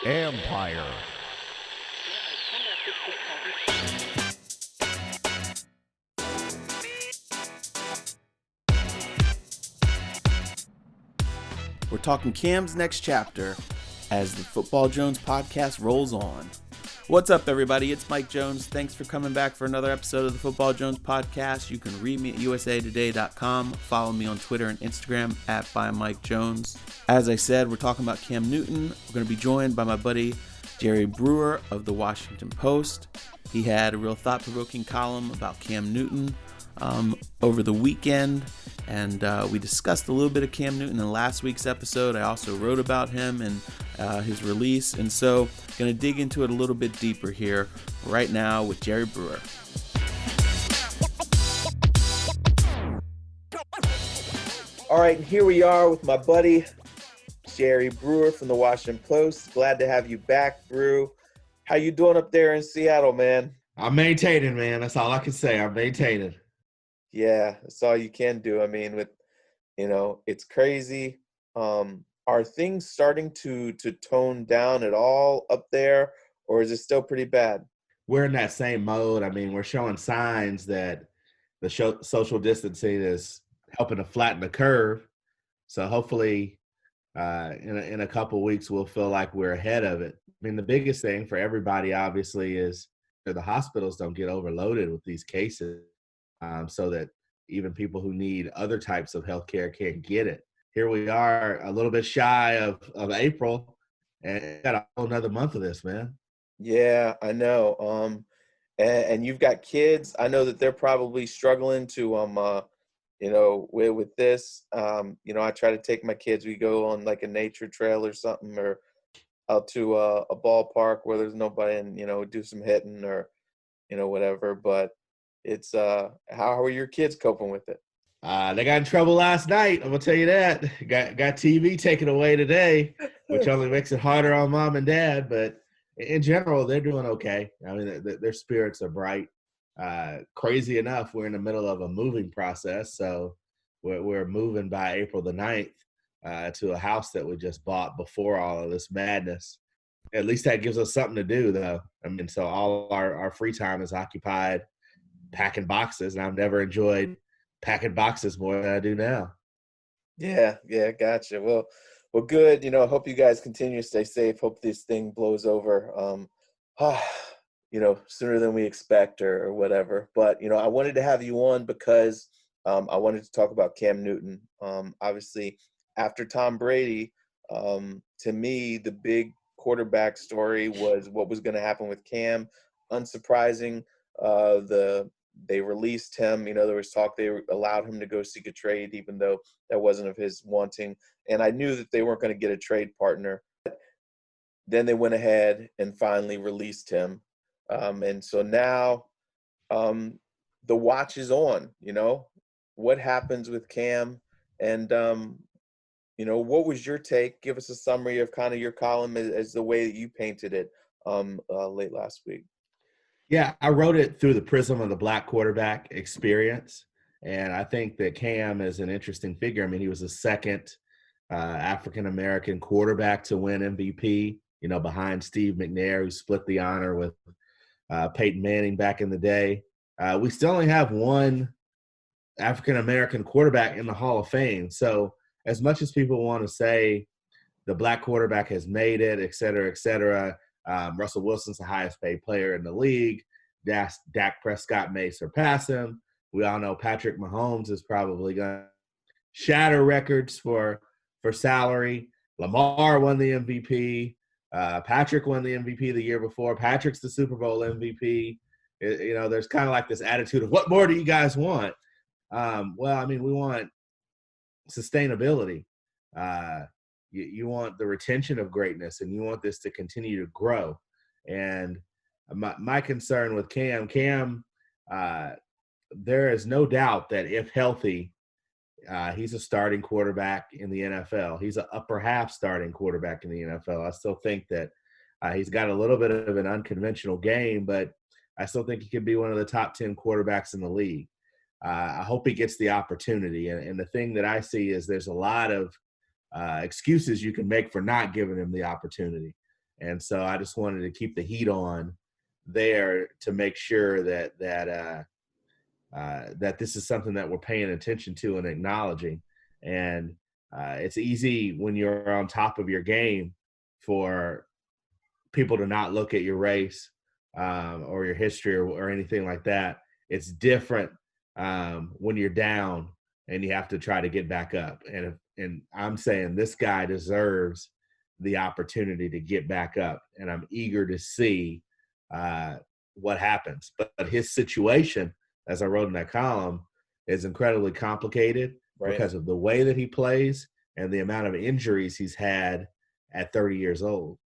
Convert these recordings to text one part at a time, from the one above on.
Empire. We're talking Cam's next chapter as the Football Jones podcast rolls on. What's up, everybody? It's Mike Jones. Thanks for coming back for another episode of the Football Jones podcast. You can read me at usatoday.com. Follow me on Twitter and Instagram at @ByMikeJones. As I said, we're talking about Cam Newton. We're going to be joined by my buddy Jerry Brewer of the Washington Post. He had a real thought-provoking column about Cam Newton over the weekend, and we discussed a little bit of Cam Newton in last week's episode. I also wrote about him and his release, and so going to dig into it a little bit deeper here right now with Jerry Brewer. All right, and here we are with my buddy Jerry Brewer from the Washington Post. Glad to have you back, Brew. How you doing up there in Seattle, man? I'm maintaining, man. That's all I can say. I'm maintaining. Yeah, that's all you can do. I mean, it's crazy. Are things starting to tone down at all up there, or is it still pretty bad? We're in that same mode. I mean, we're showing signs that the social distancing is helping to flatten the curve. So hopefully in a couple of weeks, we'll feel like we're ahead of it. I mean, the biggest thing for everybody, obviously, is that the hospitals don't get overloaded with these cases. So that even people who need other types of healthcare can't get it. Here we are, a little bit shy of April, and got a whole another month of this, man. Yeah, I know. And you've got kids. I know that they're probably struggling to, with this. I try to take my kids. We go on like a nature trail or something, or out to a ballpark where there's nobody, and do some hitting or, whatever. But it's how are your kids coping with it? They got in trouble last night. I'm gonna tell you that. Got TV taken away today, which only makes it harder on mom and dad. But in general, they're doing okay. I mean, their spirits are bright. Crazy enough, we're in the middle of a moving process, so we're moving by April the 9th to a house that we just bought before all of this madness. At least that gives us something to do, though. I mean, so all our free time is occupied packing boxes, and I've never enjoyed packing boxes more than I do now. Yeah, gotcha. Well, good. I hope you guys continue to stay safe. Hope this thing blows over, sooner than we expect or whatever. But, I wanted to have you on because I wanted to talk about Cam Newton. Obviously, after Tom Brady, to me, the big quarterback story was what was going to happen with Cam. Unsurprising. They released him. There was talk they allowed him to go seek a trade, even though that wasn't of his wanting. And I knew that they weren't going to get a trade partner. Then they went ahead and finally released him. And so now the watch is on, what happens with Cam. And, what was your take? Give us a summary of kind of your column as the way that you painted it late last week. Yeah, I wrote it through the prism of the black quarterback experience. And I think that Cam is an interesting figure. I mean, he was the second African-American quarterback to win MVP, behind Steve McNair, who split the honor with Peyton Manning back in the day. We still only have one African-American quarterback in the Hall of Fame. So as much as people want to say the black quarterback has made it, et cetera, Russell Wilson's the highest paid player in the league. Dak Prescott may surpass him. We all know Patrick Mahomes is probably going to shatter records for salary. Lamar won the MVP. Patrick won the MVP the year before. Patrick's the Super Bowl MVP. There's kind of like this attitude of, what more do you guys want? Well, I mean, we want sustainability. You want the retention of greatness, and you want this to continue to grow. And my concern with Cam, there is no doubt that if healthy, he's a starting quarterback in the NFL. He's an upper half starting quarterback in the NFL. I still think that he's got a little bit of an unconventional game, but I still think he could be one of the top 10 quarterbacks in the league. I hope he gets the opportunity. And the thing that I see is there's a lot of excuses you can make for not giving him the opportunity. And so I just wanted to keep the heat on there to make sure that this is something that we're paying attention to and acknowledging. And it's easy when you're on top of your game for people to not look at your race or your history or anything like that. It's different when you're down and you have to try to get back up. And I'm saying this guy deserves the opportunity to get back up, and I'm eager to see what happens. But his situation, as I wrote in that column, is incredibly complicated Right. because of the way that he plays and the amount of injuries he's had at 30 years old.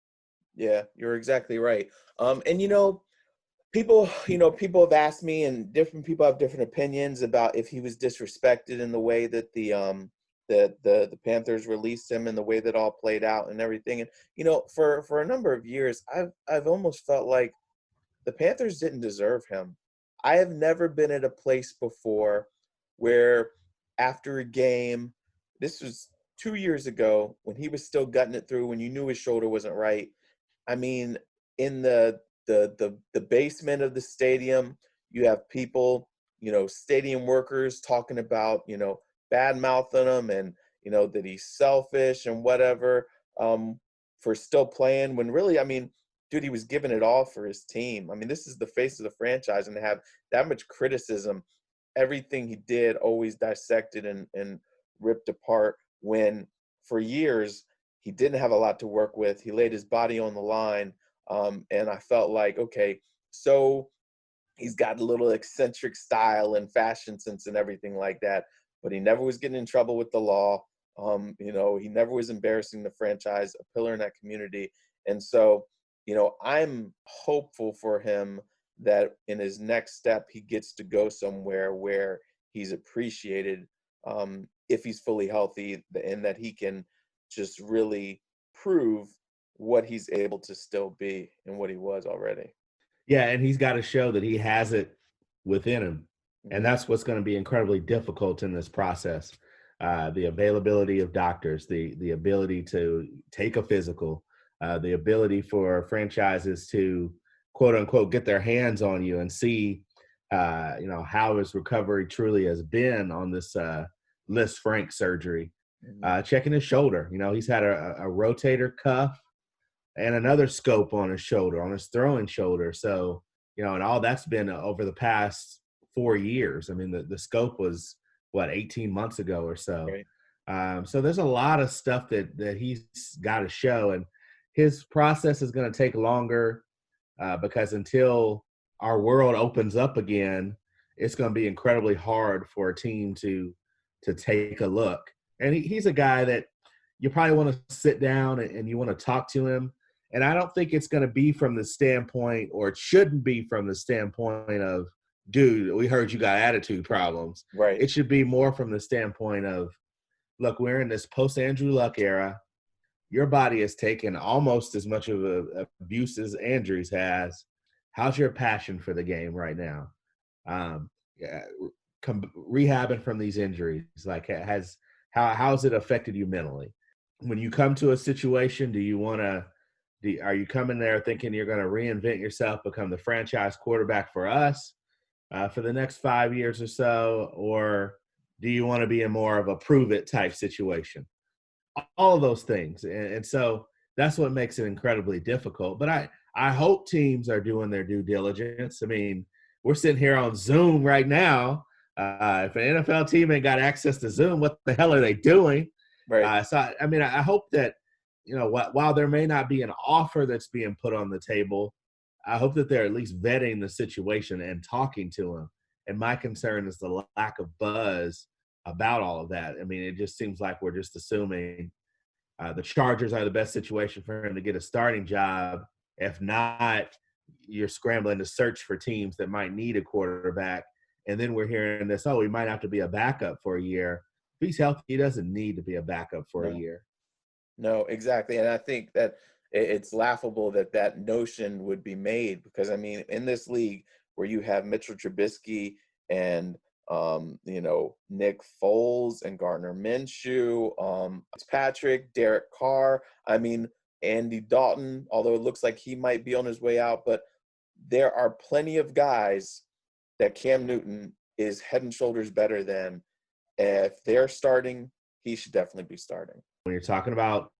Yeah, you're exactly right. And people have asked me, and different people have different opinions about if he was disrespected in the way that the Panthers released him and the way that all played out and everything. And for a number of years, I've almost felt like the Panthers didn't deserve him. I have never been at a place before where after a game, this was 2 years ago when he was still gutting it through, when you knew his shoulder wasn't right. I mean, in the basement of the stadium, you have people, stadium workers talking about, bad mouthing him and, that he's selfish and whatever, for still playing when really, I mean, dude, he was giving it all for his team. I mean, this is the face of the franchise, and to have that much criticism, everything he did always dissected and ripped apart, when for years he didn't have a lot to work with. He laid his body on the line. And I felt like, okay, so he's got a little eccentric style and fashion sense and everything like that, but he never was getting in trouble with the law. He never was embarrassing the franchise, a pillar in that community. And so, I'm hopeful for him that in his next step, he gets to go somewhere where he's appreciated, if he's fully healthy, and that he can just really prove what he's able to still be and what he was already. Yeah, and he's got to show that he has it within him, and Mhm. that's what's going to be incredibly difficult in this process. The availability of doctors, the ability to take a physical, the ability for franchises to quote unquote get their hands on you and see, how his recovery truly has been on this Liz Frank surgery. Mhm. Checking his shoulder, he's had a rotator cuff and another scope on his shoulder, on his throwing shoulder. So, and all that's been over the past 4 years. I mean, the scope was what, 18 months ago or so. Right. So there's a lot of stuff that he's got to show, and his process is going to take longer because until our world opens up again, it's going to be incredibly hard for a team to take a look. And he's a guy that you probably want to sit down and you want to talk to him. And I don't think it's going to be from the standpoint, or it shouldn't be from the standpoint of, dude, we heard you got attitude problems. Right. It should be more from the standpoint of, look, we're in this post Andrew Luck era. Your body has taken almost as much of a abuse as Andrews has. How's your passion for the game right now? Yeah, rehabbing from these injuries, like how's it affected you mentally? When you come to a situation, are you coming there thinking you're going to reinvent yourself, become the franchise quarterback for us for the next 5 years or so, or do you want to be in more of a prove it type situation? All of those things, and so that's what makes it incredibly difficult. But I hope teams are doing their due diligence. I mean, we're sitting here on Zoom right now. If an NFL team ain't got access to Zoom, what the hell are they doing? Right. I mean, I hope that, while there may not be an offer that's being put on the table, I hope that they're at least vetting the situation and talking to him. And my concern is the lack of buzz about all of that. I mean, it just seems like we're just assuming the Chargers are the best situation for him to get a starting job. If not, you're scrambling to search for teams that might need a quarterback. And then we're hearing this, oh, he might have to be a backup for a year. If he's healthy, he doesn't need to be a backup for a No. year. No, exactly. And I think that it's laughable that that notion would be made, because I mean, in this league where you have Mitchell Trubisky and Nick Foles and Gardner Minshew, Patrick, Derek Carr. I mean, Andy Dalton, although it looks like he might be on his way out, but there are plenty of guys that Cam Newton is head and shoulders better than. If they're starting, he should definitely be starting. When you're talking about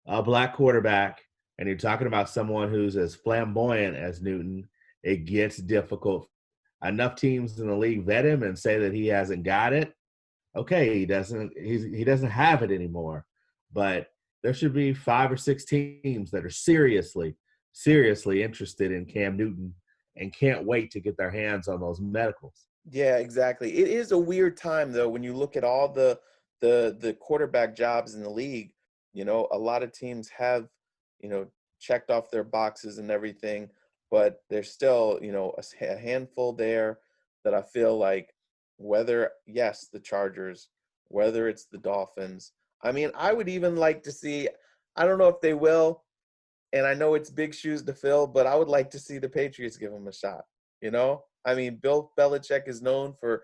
a black quarterback and you're talking about someone who's as flamboyant as Newton, it gets difficult. Enough teams in the league vet him and say that he hasn't got it. Okay, he doesn't have it anymore. But there should be 5 or 6 teams that are seriously interested in Cam Newton and can't wait to get their hands on those medicals. Yeah, exactly. It is a weird time though when you look at all the quarterback jobs in the league. A lot of teams have, checked off their boxes and everything, but there's still, a handful there that I feel like yes, the Chargers, whether it's the Dolphins. I mean, I would even like to see, I don't know if they will, and I know it's big shoes to fill, but I would like to see the Patriots give them a shot. I mean, Bill Belichick is known for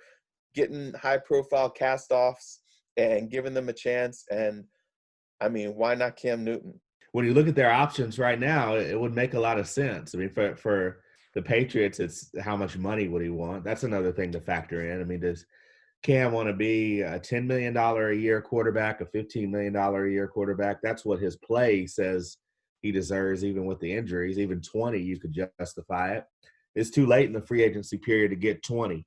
getting high-profile cast-offs and giving them a chance. And, I mean, why not Cam Newton? When you look at their options right now, it would make a lot of sense. I mean, for the Patriots, it's how much money would he want? That's another thing to factor in. I mean, does Cam want to be a $10 million a year quarterback, a $15 million a year quarterback? That's what his play says he deserves, even with the injuries. Even 20, you could justify it. It's too late in the free agency period to get 20.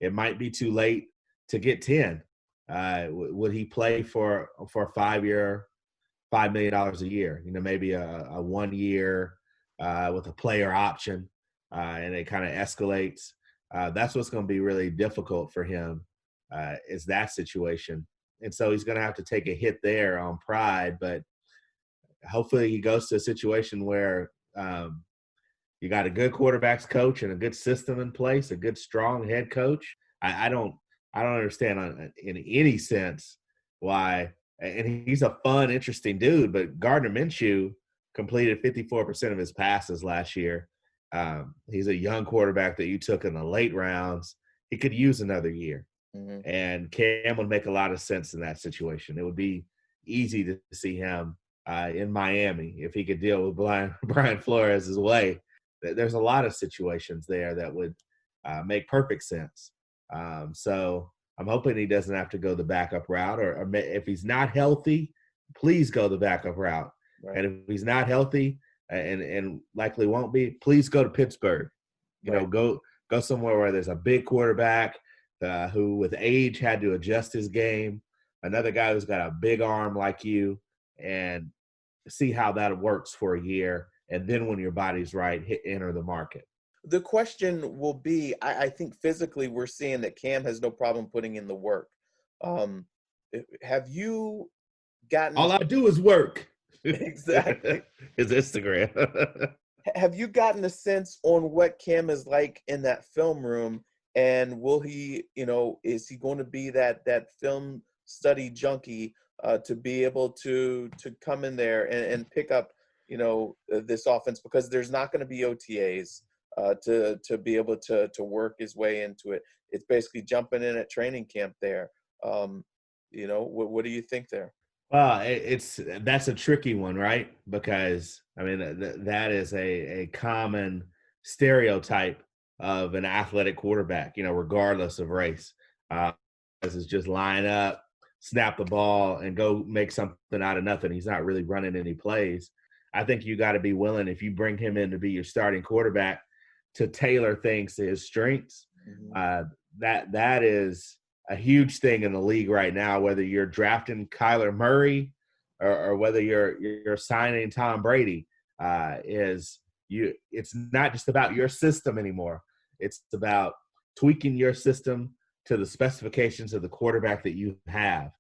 It might be too late to get 10. Would he play for a 5-year, $5 million a year? Maybe a 1 year with a player option, and it kind of escalates. That's what's going to be really difficult for him, is that situation. And so he's going to have to take a hit there on pride, but hopefully he goes to a situation where you got a good quarterbacks coach and a good system in place, a good, strong head coach. I don't understand in any sense why. And he's a fun, interesting dude, but Gardner Minshew completed 54% of his passes last year. He's a young quarterback that you took in the late rounds. He could use another year. Mm-hmm. And Cam would make a lot of sense in that situation. It would be easy to see him in Miami if he could deal with Brian Flores' way. There's a lot of situations there that would make perfect sense. So I'm hoping he doesn't have to go the backup route, or if he's not healthy, please go the backup route. Right. And if he's not healthy and likely won't be, please go to Pittsburgh. Go somewhere where there's a big quarterback who with age had to adjust his game, another guy who's got a big arm like you, and see how that works for a year. And then when your body's right, enter the market. The question will be, I think physically we're seeing that Cam has no problem putting in the work. Have you gotten – all I do is work. Exactly. His Instagram. Have you gotten a sense on what Cam is like in that film room? And will he, is he going to be that film study junkie to be able to come in there and pick up, this offense? Because there's not going to be OTAs to be able to work his way into it. It's basically jumping in at training camp there. What do you think there? Well, that's a tricky one, right? Because I mean that is a common stereotype of an athletic quarterback, regardless of race. Is just line up, snap the ball, and go make something out of nothing. He's not really running any plays. I think you got to be willing, if you bring him in to be your starting quarterback, to tailor things to his strengths. Mm-hmm. That is a huge thing in the league right now, whether you're drafting Kyler Murray or whether you're signing Tom Brady. It's not just about your system anymore. It's about tweaking your system to the specifications of the quarterback that you have.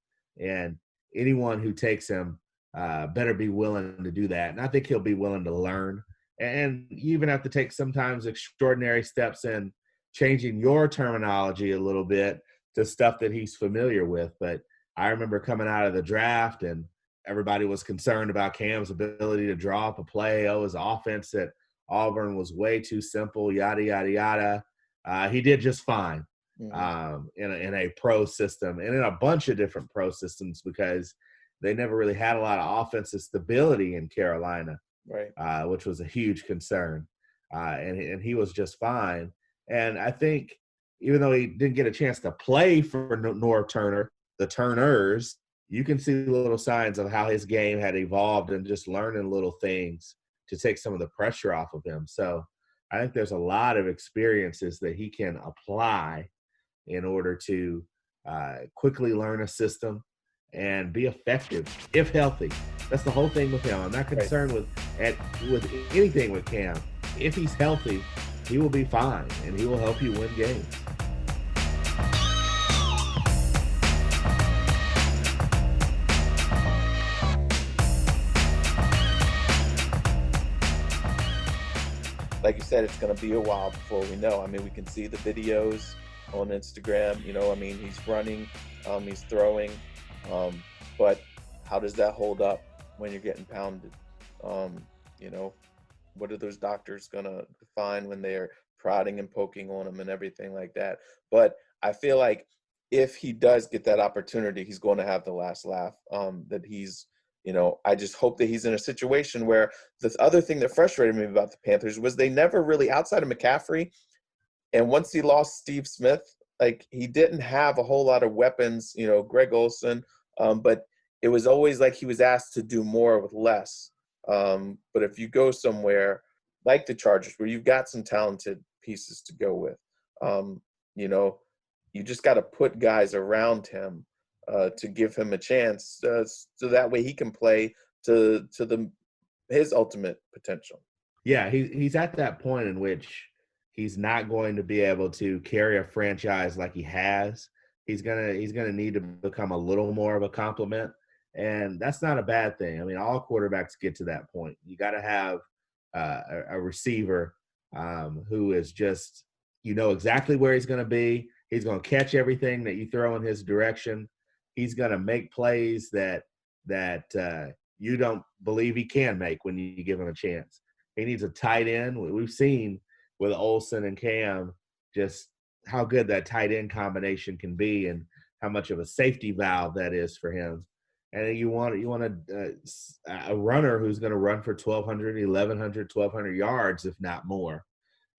And anyone who takes him better be willing to do that. And I think he'll be willing to learn. And you even have to take sometimes extraordinary steps in changing your terminology a little bit to stuff that he's familiar with. But I remember coming out of the draft and everybody was concerned about Cam's ability to draw up a play. His offense at Auburn was way too simple, yada, yada, yada. He did just fine. Hmm. in a pro system and in a bunch of different pro systems because they never really had a lot of offensive stability in Carolina, Right. which was a huge concern. And he was just fine. And I think even though he didn't get a chance to play for North Turner, the Turners, you can see little signs of how his game had evolved and just learning little things to take some of the pressure off of him. So I think there's a lot of experiences that he can apply in order to quickly learn a system and be effective if healthy. That's the whole thing with him. I'm not Right. concerned with anything with Cam. If he's healthy, he will be fine and he will help you win games. Like you said, it's going to be a while before we know. I mean, we can see the videos on Instagram. I mean, he's running, he's throwing, but how does that hold up when you're getting pounded? You know, what are those doctors going to find when they're prodding and poking on him and everything like that? But I feel like if he does get that opportunity, he's going to have the last laugh. That he's, I just hope that he's in a situation where the other thing that frustrated me about the Panthers was they never really, outside of McCaffrey, and once he lost Steve Smith, like he didn't have a whole lot of weapons, Greg Olson, but it was always like he was asked to do more with less. But if you go somewhere like the Chargers, where you've got some talented pieces to go with, you know, you just got to put guys around him to give him a chance, so that way he can play to his ultimate potential. Yeah, he's at that point in which he's not going to be able to carry a franchise like he has. He's gonna need to become a little more of a complement, and that's not a bad thing. I mean, all quarterbacks get to that point. You got to have a receiver who is just exactly where he's going to be. He's going to catch everything that you throw in his direction. He's going to make plays that you don't believe he can make when you give him a chance. He needs a tight end. We've seen with Olsen and Cam just how good that tight end combination can be and how much of a safety valve that is for him. And you want a runner who's going to run for 1,200, 1,100, 1,200 yards, if not more.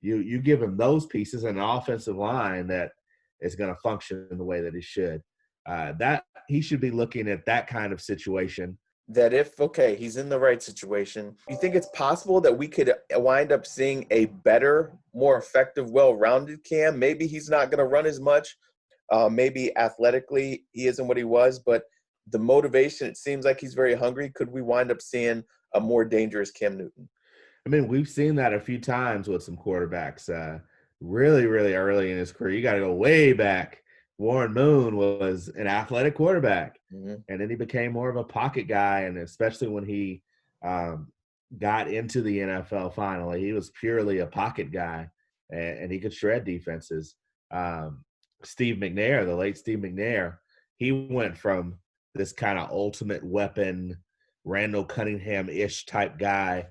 You give him those pieces and an offensive line that is going to function in the way that it should. That he should be looking at that kind of situation. That if, okay, he's in the right situation, you think it's possible that we could wind up seeing a better, more effective, well-rounded Cam? Maybe he's not going to run as much. Maybe athletically he isn't what he was, but the motivation, it seems like he's very hungry. Could we wind up seeing a more dangerous Cam Newton? I mean, we've seen that a few times with some quarterbacks really, really early in his career. You got to go way back. Warren Moon was an athletic quarterback, and then he became more of a pocket guy, and especially when he got into the NFL finally, he was purely a pocket guy, and he could shred defenses. Steve McNair, the late Steve McNair, he went from this kind of ultimate weapon, Randall Cunningham-ish type guy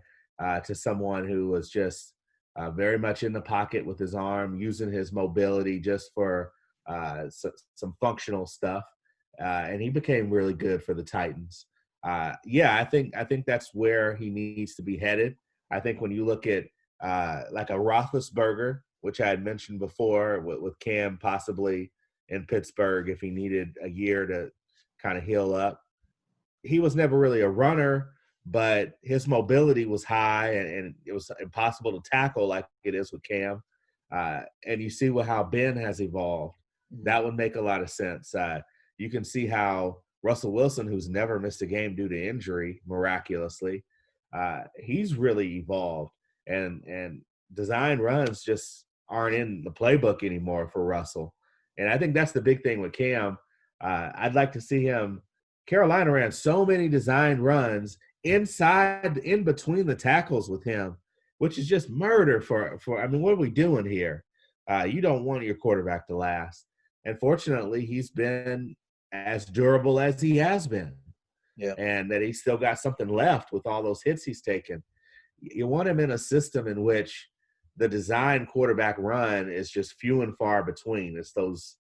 to someone who was just very much in the pocket with his arm, using his mobility just for some functional stuff, and he became really good for the Titans. Yeah, I think that's where he needs to be headed. I think when you look at like a Roethlisberger, which I had mentioned before, with Cam possibly in Pittsburgh if he needed a year to kind of heal up, he was never really a runner, but his mobility was high and it was impossible to tackle like it is with Cam. And you see how Ben has evolved. That would make a lot of sense. You can see how Russell Wilson, who's never missed a game due to injury, miraculously, he's really evolved. And design runs just aren't in the playbook anymore for Russell. And I think that's the big thing with Cam. I'd like to see him. Carolina ran so many design runs in between the tackles with him, which is just murder for I mean, what are we doing here? You don't want your quarterback to last. And fortunately, he's been as durable as he has been. Yeah. And that he's still got something left with all those hits he's taken. You want him in a system in which the design quarterback run is just few and far between. It's those,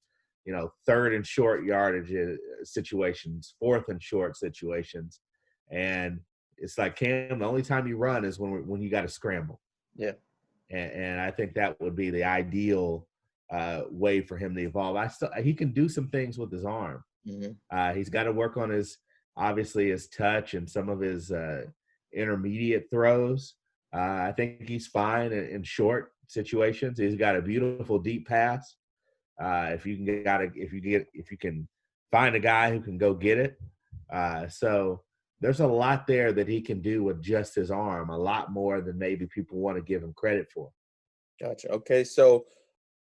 third and short yardage situations, fourth and short situations. And it's like, Cam, the only time you run is when you got to scramble. Yeah. And I think that would be the ideal way for him to evolve. He can do some things with his arm. Mm-hmm. He's got to work on his touch and some of his intermediate throws. I think he's fine in short situations. He's got a beautiful deep pass. If you can find a guy who can go get it. So there's a lot there that he can do with just his arm, a lot more than maybe people want to give him credit for. Gotcha. Okay, so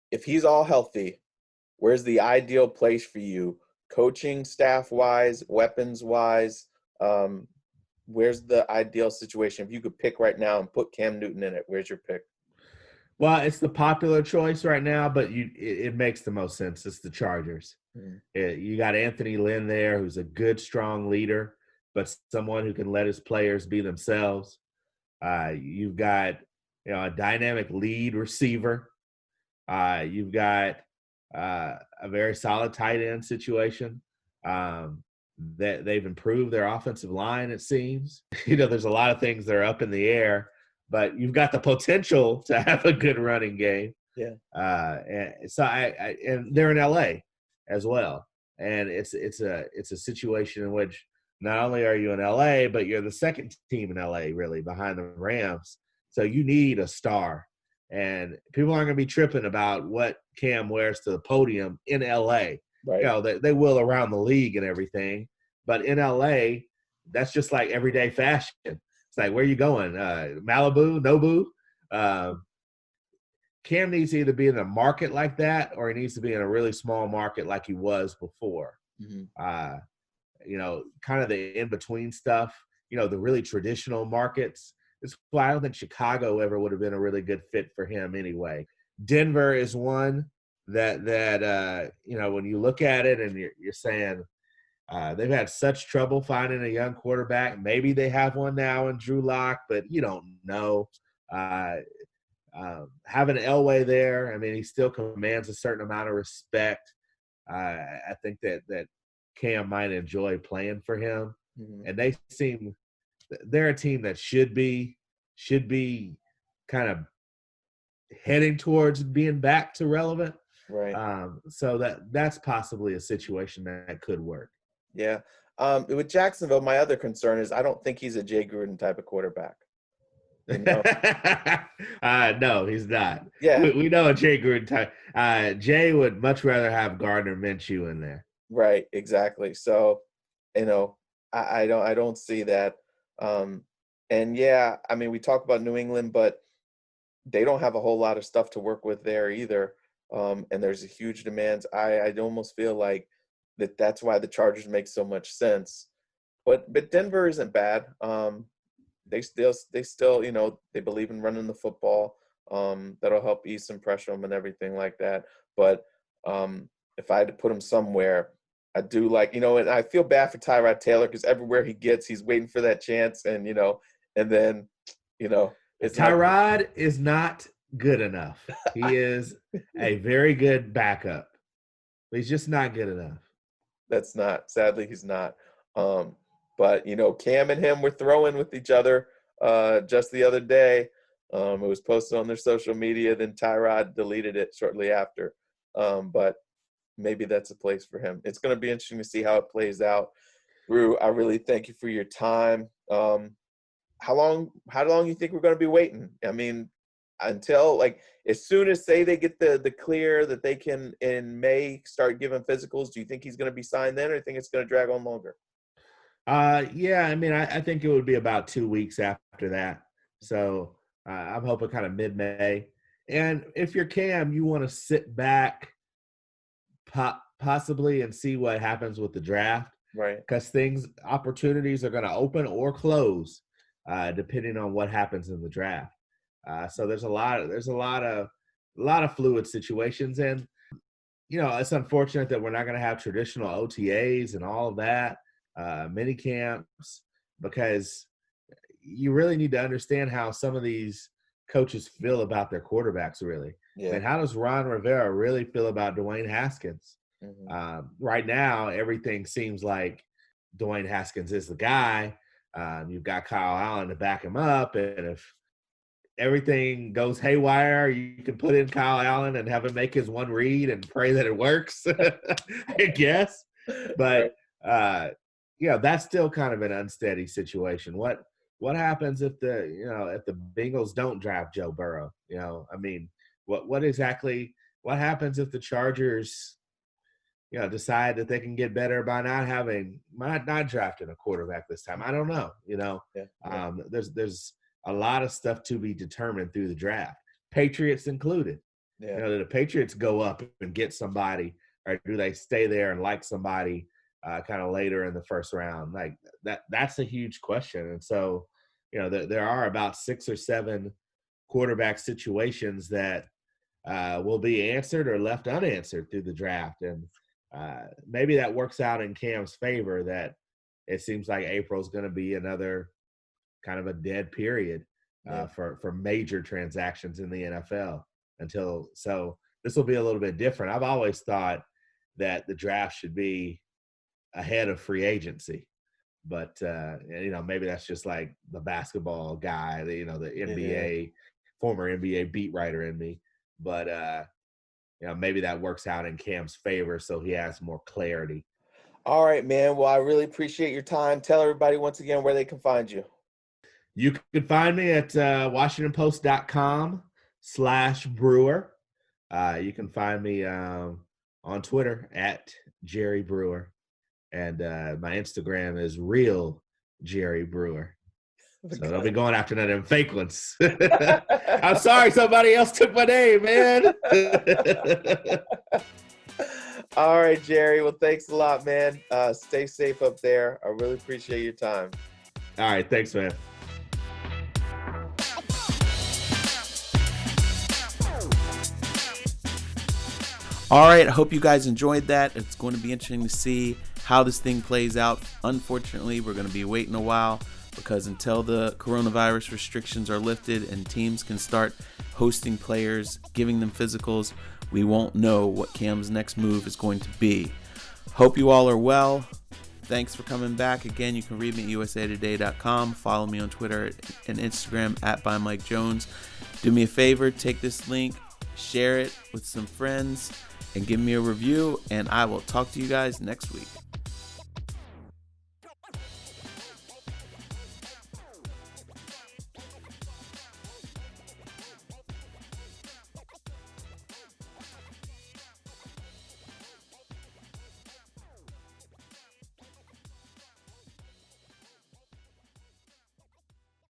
if he's all healthy, where's the ideal place for you, coaching staff-wise, weapons-wise? Where's the ideal situation? If you could pick right now and put Cam Newton in it, where's your pick? Well, it's the popular choice right now, but it makes the most sense. It's the Chargers. You got Anthony Lynn there, who's a good, strong leader, but someone who can let his players be themselves. You've got a dynamic lead receiver. You've got a very solid tight end situation. That they've improved their offensive line, it seems. There's a lot of things that are up in the air, but you've got the potential to have a good running game. Yeah. And so and they're in LA as well. And it's a situation in which not only are you in LA, but you're the second team in LA, really, behind the Rams. So you need a star. And people aren't going to be tripping about what Cam wears to the podium in LA. Right. They will around the league and everything. But in LA, that's just like everyday fashion. It's like, where are you going? Malibu? Nobu? Cam needs to either be in a market like that or he needs to be in a really small market like he was before. Mm-hmm. Kind of the in-between stuff, the really traditional markets. That's why I don't think Chicago ever would have been a really good fit for him anyway. Denver is one that when you look at it and you're saying they've had such trouble finding a young quarterback. Maybe they have one now in Drew Lock, but you don't know. Having Elway there, I mean, he still commands a certain amount of respect. I think that Cam might enjoy playing for him. Mm-hmm. And they're a team that should be kind of heading towards being back to relevant. Right. So that's possibly a situation that could work. Yeah. With Jacksonville, my other concern is I don't think he's a Jay Gruden type of quarterback. No, he's not. Yeah. We know a Jay Gruden type. Jay would much rather have Gardner Minshew in there. Right. Exactly. So, I don't see that. And yeah, I mean, we talk about New England, but they don't have a whole lot of stuff to work with there either. And there's a huge demands. I almost feel like that's why the Chargers make so much sense. But Denver isn't bad. They still they believe in running the football. That'll help ease some pressure on them and everything like that. But if I had to put him somewhere, I do like, and I feel bad for Tyrod Taylor because everywhere he gets, he's waiting for that chance. And, and then, it's Tyrod is not good enough. He is a very good backup. But he's just not good enough. Sadly, he's not. But, Cam and him were throwing with each other just the other day. It was posted on their social media. Then Tyrod deleted it shortly after. But maybe that's a place for him. It's going to be interesting to see how it plays out. Brew, I really thank you for your time. How long you think we're going to be waiting? I mean, until as soon as say they get the clear that they can in May start giving physicals, do you think he's going to be signed then, or do you think it's going to drag on longer? Yeah, I mean, I think it would be about 2 weeks after that. So I'm hoping kind of mid-May. And if you're Cam, you want to sit back possibly and see what happens with the draft. Right. Because opportunities are going to open or close depending on what happens in the draft. So there's a lot of fluid situations. And, it's unfortunate that we're not going to have traditional OTAs and all of that. Mini camps, because you really need to understand how some of these coaches feel about their quarterbacks, really. I Yeah. mean, how does Ron Rivera really feel about Dwayne Haskins? Hmm. Right now, everything seems like Dwayne Haskins is the guy. You've got Kyle Allen to back him up, and if everything goes haywire, you can put in Kyle Allen and have him make his one read and pray that it works, I guess. But that's still kind of an unsteady situation. What happens if the Bengals don't draft Joe Burrow? I mean, what happens if the Chargers decide that they can get better by not drafting a quarterback this time? I don't know. Yeah. Yeah. There's a lot of stuff to be determined through the draft, Patriots included. Yeah. Do the Patriots go up and get somebody, or do they stay there and like somebody kind of later in the first round? Like that's a huge question. And so, there are about 6 or 7 quarterback situations that will be answered or left unanswered through the draft. And maybe that works out in Cam's favor, that it seems like April's going to be another kind of a dead period for major transactions in the NFL so this will be a little bit different. I've always thought that the draft should be ahead of free agency, but maybe that's just like the basketball guy, the NBA, former NBA beat writer in me. But maybe that works out in Cam's favor, so he has more clarity. All right, man. Well, I really appreciate your time. Tell everybody once again where they can find you. You can find me at WashingtonPost.com/Brewer. You can find me on Twitter at Jerry Brewer. And my Instagram is real Jerry Brewer. So don't be going after none of them fake ones. I'm sorry somebody else took my name, man. All right, Jerry. Well, thanks a lot, man. Stay safe up there. I really appreciate your time. All right. Thanks, man. All right, I hope you guys enjoyed that. It's going to be interesting to see how this thing plays out. Unfortunately, we're going to be waiting a while, because until the coronavirus restrictions are lifted and teams can start hosting players, giving them physicals, we won't know what Cam's next move is going to be. Hope you all are well. Thanks for coming back. Again, you can read me at usatoday.com. Follow me on Twitter and Instagram at @ByMikeJones. Do me a favor, take this link, share it with some friends, and give me a review, and I will talk to you guys next week.